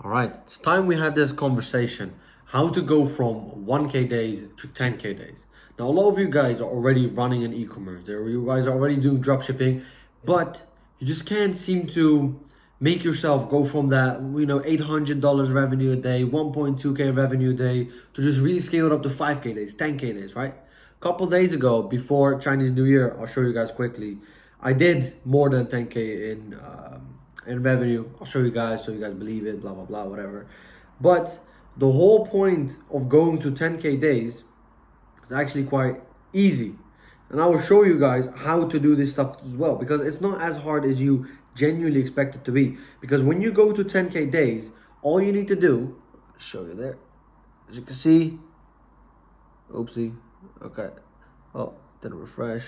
All right, it's time we had this conversation. How to go from 1K days to 10K days. Now, a lot of you guys are already running an e-commerce. You guys are already doing dropshipping, but you just can't seem to make yourself go from that, $800 revenue a day, 1.2K revenue a day, to just really scale it up to 5K days, 10K days, right? A couple days ago, before Chinese New Year, I'll show you guys quickly, I did more than 10K in revenue. I'll show you guys so you guys believe it, blah, blah, blah, whatever. But the whole point of going to 10K days is actually quite easy. And I will show you guys how to do this stuff as well, because it's not as hard as you genuinely expect it to be. Because when you go to 10K days, all you need to do, I'll show you there, as you can see, oopsie, okay, oh, didn't refresh.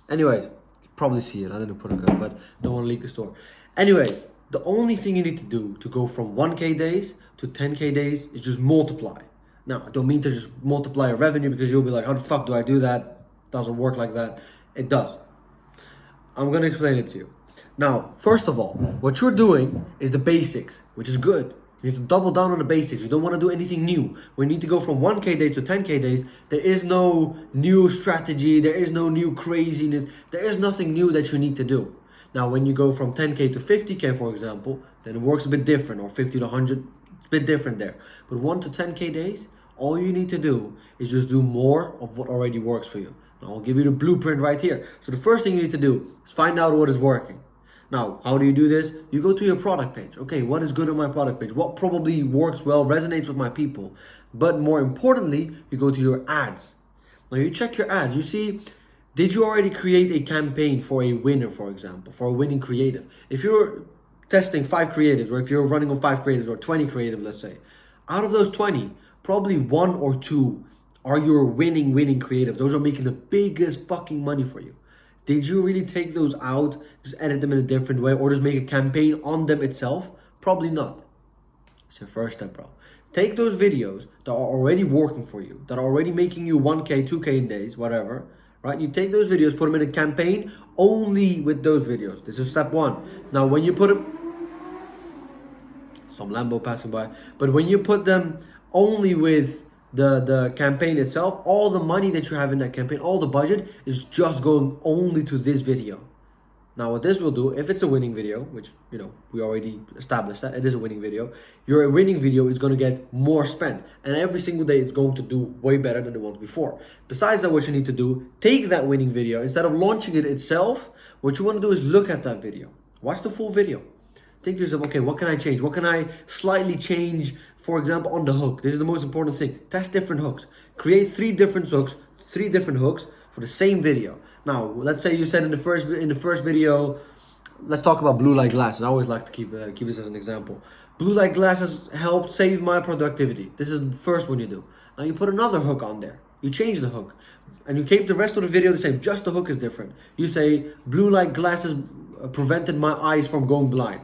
Anyways, you probably see it, I didn't put it good, but don't want to leak the store. Anyways, the only thing you need to do to go from 1K days to 10K days is just multiply. Now, I don't mean to just multiply your revenue, because you'll be like, how the fuck do I do that? Doesn't work like that. It does. I'm going to explain it to you. Now, first of all, what you're doing is the basics, which is good. You need to double down on the basics. You don't want to do anything new. We need to go from 1K days to 10K days. There is no new strategy. There is no new craziness. There is nothing new that you need to do. Now, when you go from 10K to 50K, for example, then it works a bit different, or 50 to 100, it's a bit different there. But 1 to 10K days, all you need to do is just do more of what already works for you. Now, I'll give you the blueprint right here. So the first thing you need to do is find out what is working. Now, how do you do this? You go to your product page. Okay, what is good on my product page? What probably works well, resonates with my people? But more importantly, you go to your ads. Now, you check your ads. You see, did you already create a campaign for a winner, for example, for a winning creative? If you're testing 5 creatives, or if you're running on 5 creatives, or 20 creatives, let's say, out of those 20, probably 1 or 2 are your winning creatives. Those are making the biggest fucking money for you. Did you really take those out, just edit them in a different way, or just make a campaign on them itself? Probably not. It's your first step, bro. Take those videos that are already working for you, that are already making you 1K, 2K in days, whatever, right? You take those videos, put them in a campaign only with those videos. This is step 1. Now, when you put them, some Lambo passing by, but when you put them only with the campaign itself, all the money that you have in that campaign, all the budget is just going only to this video. Now, what this will do, if it's a winning video, which, we already established that it is a winning video, your winning video is going to get more spent. And every single day, it's going to do way better than the ones before. Besides that, what you need to do, take that winning video, instead of launching it itself, what you want to do is look at that video. Watch the full video. Think to yourself, okay, what can I change? What can I slightly change, for example, on the hook? This is the most important thing. Test different hooks. Create 3 different hooks for the same video. Now, let's say you said in the first video, let's talk about blue light glasses. I always like to keep this as an example. Blue light glasses helped save my productivity. This is the first one you do. Now you put another hook on there. You change the hook, and you keep the rest of the video the same. Just the hook is different. You say blue light glasses prevented my eyes from going blind.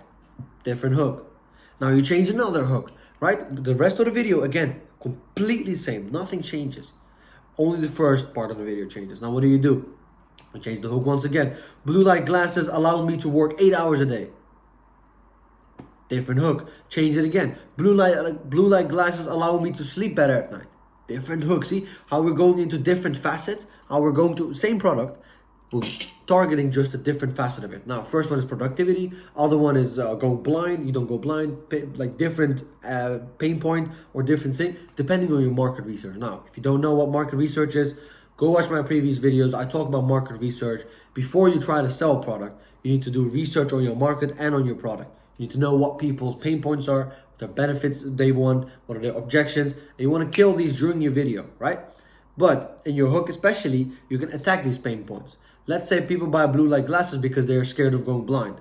Different hook. Now you change another hook, right? The rest of the video, again, completely same. Nothing changes. Only the first part of the video changes. Now what do? You change the hook once again. Blue light glasses allowed me to work 8 hours a day. Different hook. Change it again. Blue light glasses allow me to sleep better at night. Different hook. See how we're going into different facets? How we're going to same product, we're targeting just a different facet of it. Now, first one is productivity. Other one is going blind. You don't go blind. Like different pain point or different thing, depending on your market research. Now, if you don't know what market research is, go watch my previous videos. I talk about market research. Before you try to sell a product, you need to do research on your market and on your product. You need to know what people's pain points are, what their benefits they want, what are their objections, and you want to kill these during your video, right? But in your hook especially, you can attack these pain points. Let's say people buy blue light glasses because they're scared of going blind.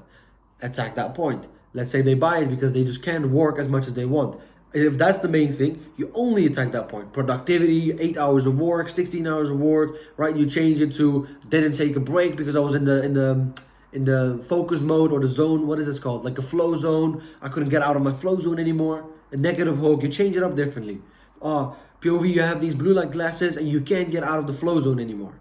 Attack that point. Let's say they buy it because they just can't work as much as they want. If that's the main thing, you only attack that point. Productivity, 8 hours of work, 16 hours of work, right? You change it to didn't take a break because I was in the focus mode, or the zone. What is this called? Like a flow zone. I couldn't get out of my flow zone anymore. A negative hook. You change it up differently. POV, you have these blue light glasses and you can't get out of the flow zone anymore.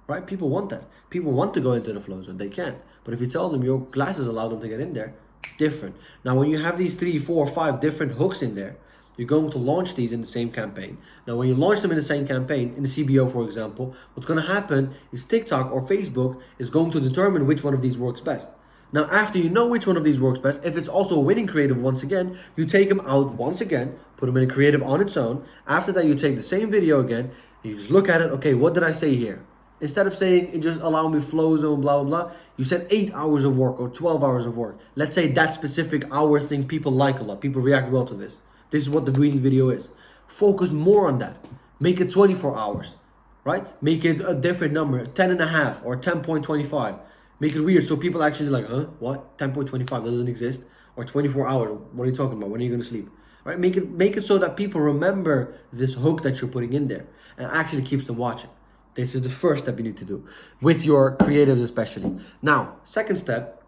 Right? People want that. People want to go into the flow zone. They can't. But if you tell them your glasses allow them to get in there, different. Now, when you have these 3, 4, 5 different hooks in there, you're going to launch these in the same campaign. Now, when you launch them in the same campaign, in the CBO, for example, what's going to happen is TikTok or Facebook is going to determine which one of these works best. Now, after you know which one of these works best, if it's also a winning creative once again, you take them out once again, put them in a creative on its own. After that, you take the same video again, you just look at it, okay, what did I say here? Instead of saying, it just allow me flow zone, blah, blah, blah, you said 8 hours of work or 12 hours of work. Let's say that specific hour thing people like a lot. People react well to this. This is what the greedy video is. Focus more on that. Make it 24 hours, right? Make it a different number, 10.5 or 10.25. Make it weird so people actually like, huh, what? 10.25, that doesn't exist? Or 24 hours, what are you talking about? When are you going to sleep? Right? Make it so that people remember this hook that you're putting in there and actually keeps them watching. This is the first step you need to do with your creatives especially. Now, second step,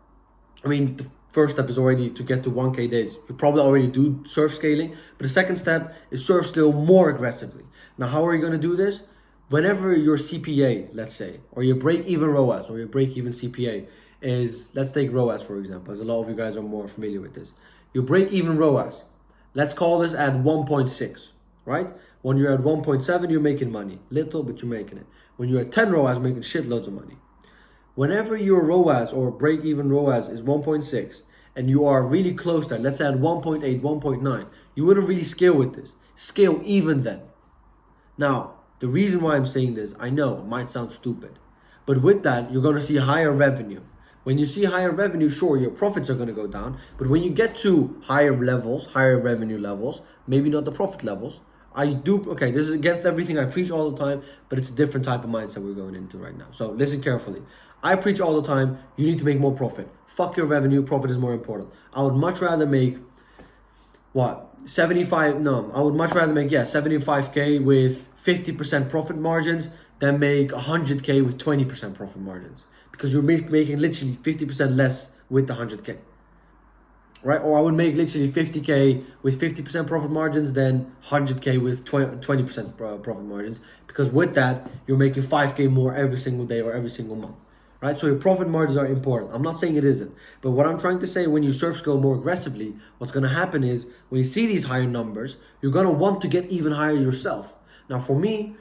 the first step is already to get to 1K days. You probably already do surf scaling, but the second step is surf scale more aggressively. Now, how are you going to do this? Whenever your CPA, let's say, or your break-even ROAS or your break-even CPA is, let's take ROAS for example, as a lot of you guys are more familiar with this. Your break-even ROAS, let's call this at 1.6, right? When you're at 1.7, you're making money. Little, but you're making it. When you're at 10 ROAS, making shitloads of money. Whenever your ROAS or break-even ROAS is 1.6 and you are really close to that, let's say at 1.8, 1.9, you wouldn't really scale with this. Scale even then. Now, the reason why I'm saying this, I know it might sound stupid, but with that, you're going to see higher revenue. When you see higher revenue, sure, your profits are going to go down, but when you get to higher levels, higher revenue levels, maybe not the profit levels, this is against everything I preach all the time, but it's a different type of mindset we're going into right now. So listen carefully. I preach all the time, you need to make more profit. Fuck your revenue, profit is more important. I would much rather make, I would much rather make, 75K with 50% profit margins than make 100K with 20% profit margins. Because you're making literally 50% less with the 100K. Right? Or I would make literally 50K with 50% profit margins than 100K with 20% profit margins. Because with that, you're making 5K more every single day or every single month. Right? So your profit margins are important. I'm not saying it isn't. But what I'm trying to say, when you surf scale more aggressively, what's going to happen is when you see these higher numbers, you're going to want to get even higher yourself. Now, for me,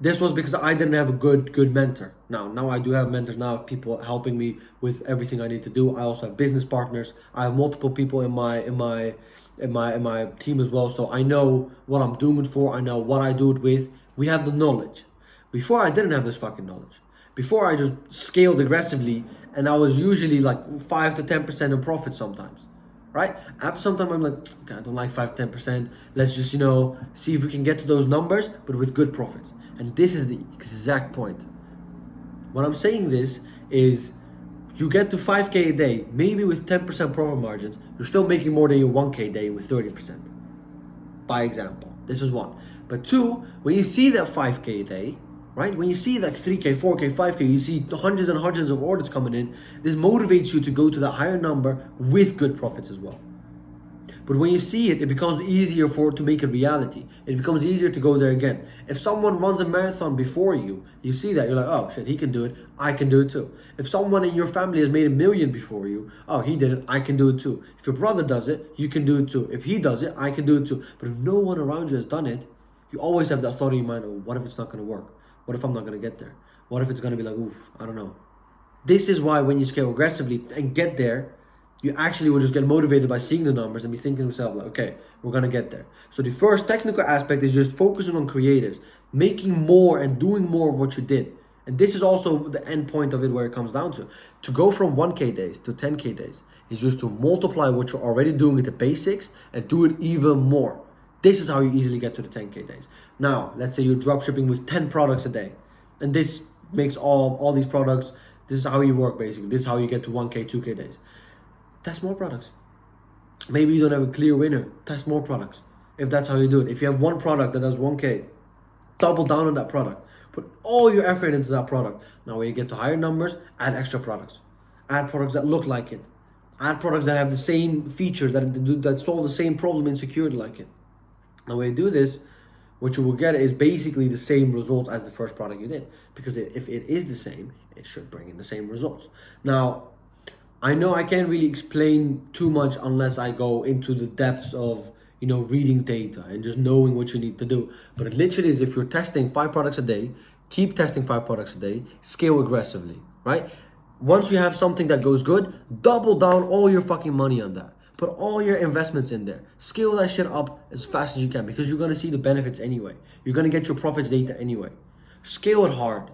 this was because I didn't have a good mentor. Now I do have mentors now, of people helping me with everything I need to do. I also have business partners. I have multiple people in my team as well. So I know what I'm doing it for. I know what I do it with. We have the knowledge. Before I didn't have this fucking knowledge. Before I just scaled aggressively and I was usually like 5 to 10% in profit sometimes. Right? After some time, I'm like, okay, I don't like 5 to 10%. Let's just, see if we can get to those numbers, but with good profits. And this is the exact point. What I'm saying this is you get to 5K a day, maybe with 10% profit margins, you're still making more than your 1K a day with 30%. By example, this is one. But two, when you see that 5K a day, right? When you see like 3K, 4K, 5K, you see hundreds and hundreds of orders coming in, this motivates you to go to that higher number with good profits as well. But when you see it, it becomes easier to make it reality. It becomes easier to go there again. If someone runs a marathon before you, you see that, you're like, oh shit, he can do it, I can do it too. If someone in your family has made $1 million before you, oh, he did it, I can do it too. If your brother does it, you can do it too. If he does it, I can do it too. But if no one around you has done it, you always have that thought in your mind, oh, what if it's not going to work? What if I'm not going to get there? What if it's going to be like, oof, I don't know. This is why when you scale aggressively and get there, you actually will just get motivated by seeing the numbers and be thinking to yourself, like, okay, we're going to get there. So the first technical aspect is just focusing on creatives, making more and doing more of what you did. And this is also the end point of it, where it comes down to. To go from 1K days to 10K days is just to multiply what you're already doing at the basics and do it even more. This is how you easily get to the 10K days. Now, let's say you're dropshipping with 10 products a day. And this makes all these products, this is how you work basically. This is how you get to 1K, 2K days. Test more products. Maybe you don't have a clear winner. Test more products. If that's how you do it. If you have one product that does 1K, double down on that product. Put all your effort into that product. Now when you get to higher numbers, add extra products. Add products that look like it. Add products that have the same features, that solve the same problem in security like it. Now when you do this, what you will get is basically the same results as the first product you did. Because if it is the same, it should bring in the same results. Now, I know I can't really explain too much unless I go into the depths of, reading data and just knowing what you need to do. But it literally is, if you're testing 5 products a day, keep testing 5 products a day, scale aggressively, right? Once you have something that goes good, double down all your fucking money on that. Put all your investments in there. Scale that shit up as fast as you can, because you're gonna see the benefits anyway. You're gonna get your profits data anyway. Scale it hard.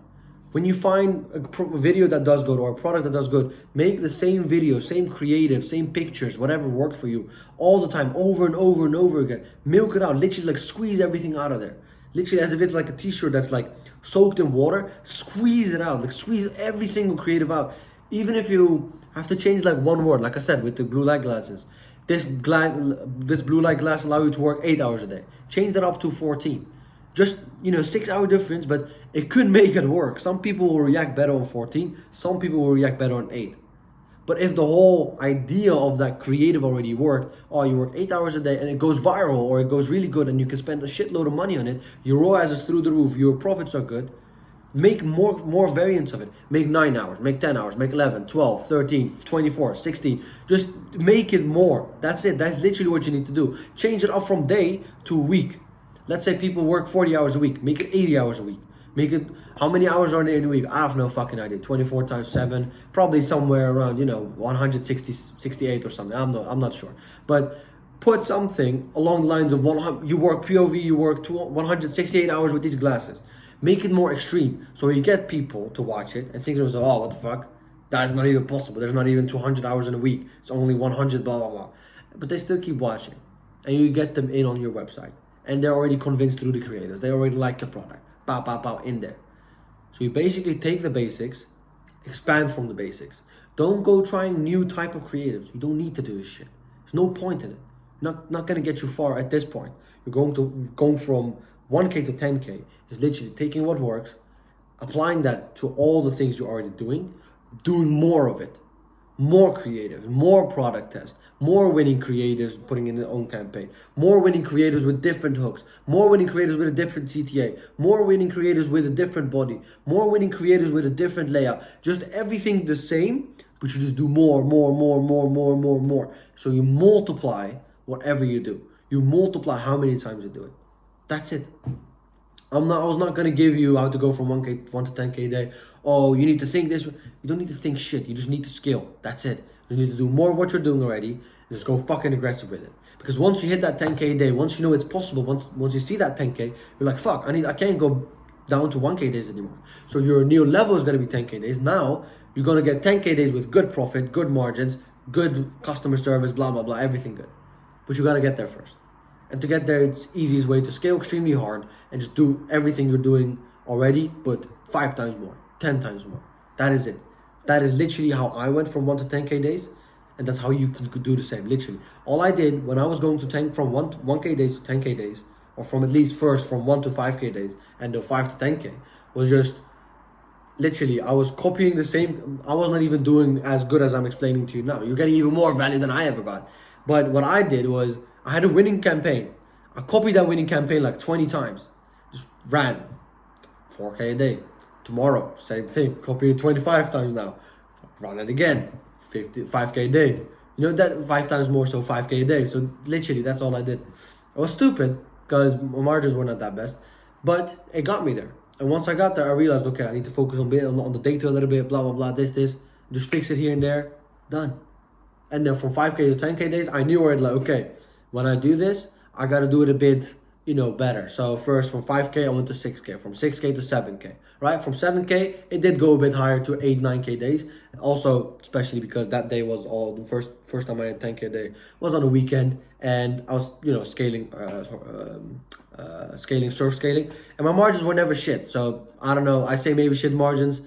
When you find a video that does good or a product that does good, make the same video, same creative, same pictures, whatever works for you, all the time, over and over and over again. Milk it out, literally like squeeze everything out of there. Literally as if it's like a t-shirt that's like soaked in water, squeeze it out, like squeeze every single creative out. Even if you have to change like one word, like I said, with the blue light glasses. This blue light glass allow you to work 8 hours a day. Change that up to 14. Just, 6 hour difference, but it could make it work. Some people will react better on 14, some people will react better on 8. But if the whole idea of that creative already worked, you work 8 hours a day and it goes viral or it goes really good and you can spend a shitload of money on it, your ROAS is through the roof, your profits are good, make more variants of it. Make 9 hours, make 10 hours, make 11, 12, 13, 24, 16. Just make it more. That's it. That's literally what you need to do. Change it up from day to week. Let's say people work 40 hours a week. Make it 80 hours a week. Make it, how many hours are there in a week? I have no fucking idea. 24 times 7, probably somewhere around, 160, 68 or something. I'm not sure. But put something along the lines of you work POV, you work 168 hours with these glasses. Make it more extreme. So you get people to watch it and think to themselves, oh, what the fuck? That is not even possible. There's not even 200 hours in a week. It's only 100, blah, blah, blah. But they still keep watching. And you get them in on your website. And they're already convinced through the creators. They already like the product. Pow, pow, pow, in there. So you basically take the basics, expand from the basics. Don't go trying new type of creatives. You don't need to do this shit. There's no point in it. Not gonna get you far at this point. You're going from 1K to 10K is literally taking what works, applying that to all the things you're already doing more of it. More creative, more product test, more winning creators putting in their own campaign, more winning creators with different hooks, more winning creators with a different CTA, more winning creators with a different body, more winning creators with a different layout. Just everything the same, but you just do more. So you multiply whatever you do. You multiply how many times you do it. That's it. I was not gonna give you how to go from 1 to 10K a day. Oh, you need to think this. You don't need to think shit. You just need to scale. That's it. You need to do more of what you're doing already. And just go fucking aggressive with it. Because once you hit that 10K a day, once you know it's possible, once you see that 10K, you're like, fuck, I can't go down to 1K days anymore. So your new level is gonna be 10K days. Now you're gonna get 10K days with good profit, good margins, good customer service, blah blah blah, everything good. But you gotta get there first. And to get there, it's the easiest way to scale extremely hard and just do everything you're doing already, but 5 times more, 10 times more. That is it. That is literally how I went from 1 to 10K days. And that's how you could do the same, literally. All I did when I was going to from 1K days to 10K days, or from at least first from 1 to 5K days, and then 5 to 10K, was just literally, I was copying the same. I was not even doing as good as I'm explaining to you now. You're getting even more value than I ever got. But what I did was, I had a winning campaign. I copied that winning campaign like 20 times. Just ran 4K a day. Tomorrow, same thing. Copy it 25 times now. Run it again. 5K a day. That 5 times more, so 5K a day. So literally, that's all I did. I was stupid because my margins were not that best. But it got me there. And once I got there, I realized, okay, I need to focus on the data a little bit, blah, blah, blah, this. Just fix it here and there. Done. And then from 5K to 10K days, I knew already, like, okay, when I do this, I got to do it a bit, better. So first from 5K, I went to 6K. From 6K to 7K, right? From 7K, it did go a bit higher to 8, 9K days. And also, especially because that day was all the first time I had 10K a day was on a weekend. And I was, scaling, surf scaling. And my margins were never shit. So I don't know. I say maybe shit margins.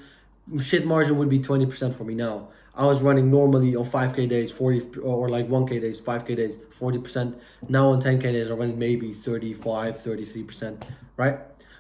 Shit margin would be 20% for me now. I was running normally on 5K days, 40, or like 1K days, 5K days, 40%. Now on 10K days, I'm running maybe 35, 33%, right?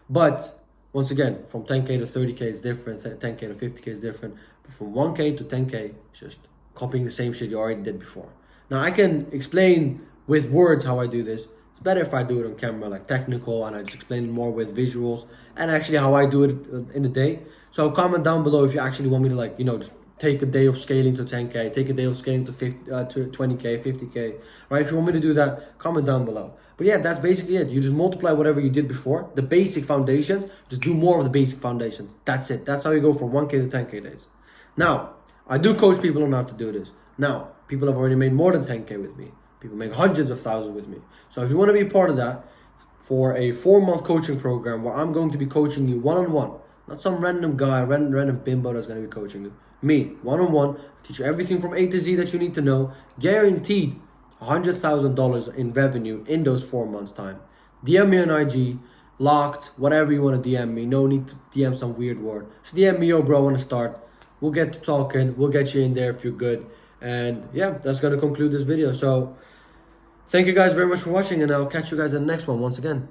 But once again, from 10K to 30K is different, 10K to 50K is different. But from 1K to 10K, it's just copying the same shit you already did before. Now I can explain with words how I do this. It's better if I do it on camera, like technical, and I just explain it more with visuals and actually how I do it in the day. So comment down below if you actually want me to, like, just take a day of scaling to 10K, take a day of scaling to 20K, 50K, right? If you want me to do that, comment down below. But yeah, that's basically it. You just multiply whatever you did before, the basic foundations, just do more of the basic foundations. That's it. That's how you go from 1K to 10K days. Now, I do coach people on how to do this. Now, people have already made more than 10K with me. People make hundreds of thousands with me. So if you want to be part of that, for a 4-month coaching program where I'm going to be coaching you one-on-one, not some random guy, random bimbo that's going to be coaching you. Me, one-on-one, teach you everything from A to Z that you need to know, guaranteed $100,000 in revenue in those 4 months time. DM me on IG, locked, whatever you want to DM me. No need to DM some weird word. Just DM me, yo bro, I want to start. We'll get to talking. We'll get you in there if you're good. And yeah, that's going to conclude this video. So thank you guys very much for watching, and I'll catch you guys in the next one once again.